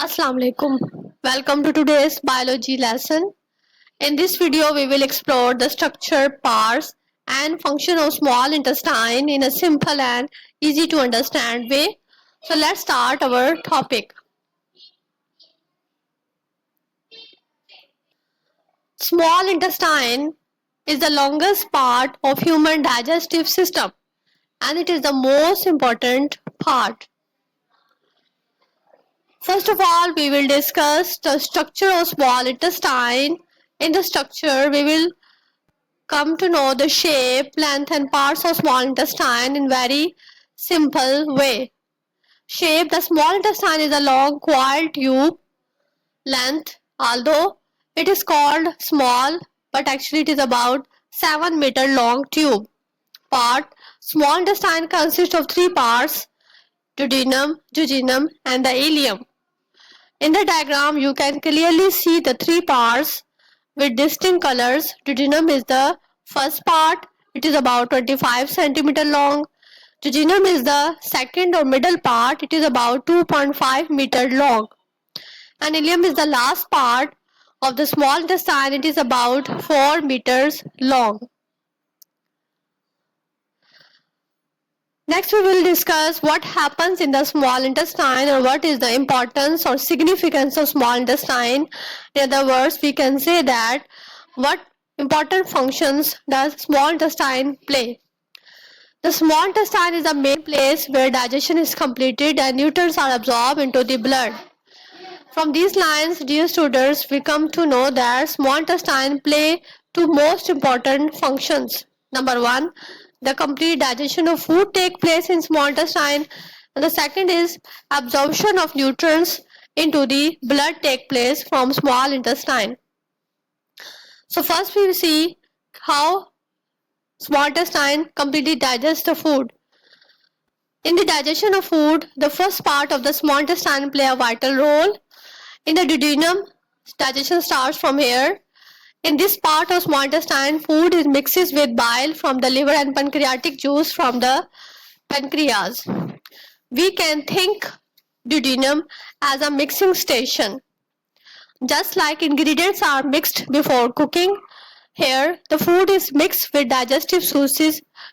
Assalamu alaikum. Welcome to today's biology lesson. In this video, we will explore the structure, parts, and function of small intestine in a simple and easy to understand way. So let's start our topic. Small intestine is the longest part of human digestive system and it is the most important part. First of all, we will discuss the structure of small intestine. In the structure, we will come to know the shape, length and parts of small intestine in very simple way. Shape: the small intestine is a long coiled tube. Length: although it is called small, but actually it is about 7-meter long tube. Part: small intestine consists of three parts: duodenum, jejunum and the ileum. In the diagram, you can clearly see the three parts with distinct colors. Duodenum is the first part. It is about 25 centimeter long. Jejunum is the second or middle part. It is about 2.5 meter long. And ileum is the last part of the small intestine. It is about 4 meters long. Next, we will discuss what happens in the small intestine or what is the importance or significance of small intestine. In other words, we can say that what important functions does small intestine play. The small intestine is the main place where digestion is completed and nutrients are absorbed into the blood. From these lines, dear students, we come to know that small intestine play two most important functions. Number one, the complete digestion of food take place in small intestine, and the second is absorption of nutrients into the blood take place from small intestine. So first we will see how small intestine completely digests the food. In the digestion of food, the first part of the small intestine play a vital role. In the duodenum, digestion starts from here. In this part of small intestine, food is mixes with bile from the liver and pancreatic juice from the pancreas. We can think duodenum as a mixing station. Just like ingredients are mixed before cooking, here the food is mixed with digestive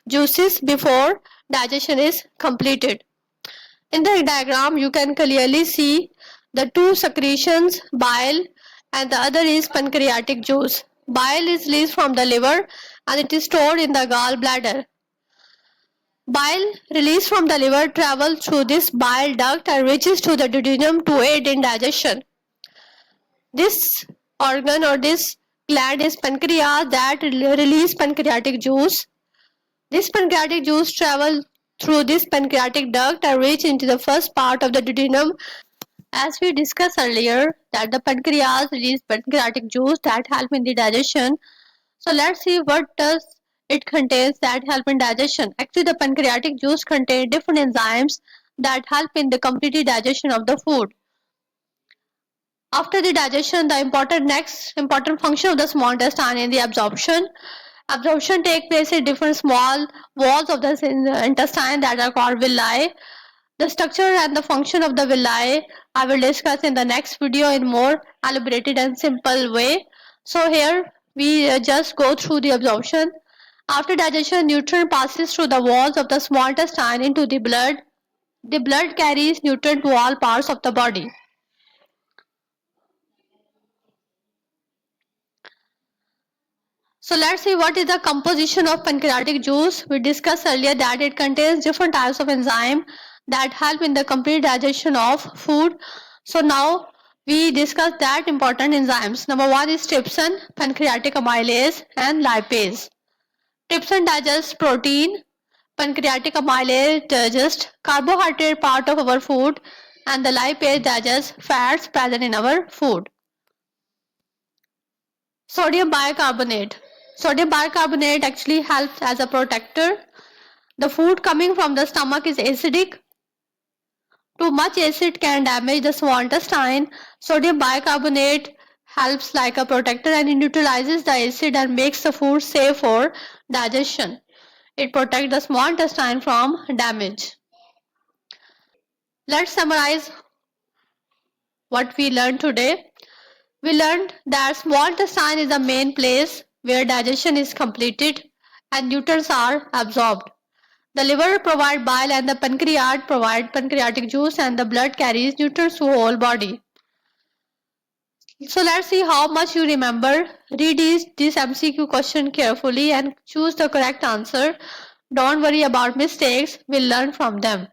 juices before digestion is completed. In the diagram, you can clearly see the two secretions, bile and the other is pancreatic juice. Bile is released from the liver and it is stored in the gallbladder. Bile released from the liver travels through this bile duct and reaches to the duodenum to aid in digestion. This organ or this gland is pancreas that release pancreatic juice. This pancreatic juice travels through this pancreatic duct and reach into the first part of the duodenum. As we discussed earlier that the pancreas release pancreatic juice that help in the digestion. So let's see what does it contains that help in digestion. Actually, the pancreatic juice contains different enzymes that help in the complete digestion of the food. After the digestion, the next important function of the small intestine is the absorption. Absorption takes place in different small walls of the intestine that are called villi. The structure and the function of the villi I will discuss in the next video in more elaborated and simple way. So here we just go through the absorption. After digestion, nutrient passes through the walls of the small intestine into the blood. The blood carries nutrient to all parts of the body. So let's see what is the composition of pancreatic juice. We discussed earlier that it contains different types of enzyme that help in the complete digestion of food. So now we discuss that important enzymes. Number one is trypsin, pancreatic amylase and lipase. Trypsin digests protein, pancreatic amylase digests carbohydrate part of our food and the lipase digests fats present in our food. Sodium bicarbonate. Sodium bicarbonate actually helps as a protector. The food coming from the stomach is acidic. Too much acid can damage the small intestine. Sodium bicarbonate helps like a protector and it neutralizes the acid and makes the food safe for digestion. It protects the small intestine from damage. Let's summarize what we learned today? We learned that small intestine is the main place where digestion is completed and nutrients are absorbed. The liver provides bile and the pancreas provide pancreatic juice and the blood carries nutrients to whole body. So let's see how much you remember. Read this MCQ question carefully and choose the correct answer. Don't worry about mistakes, we'll learn from them.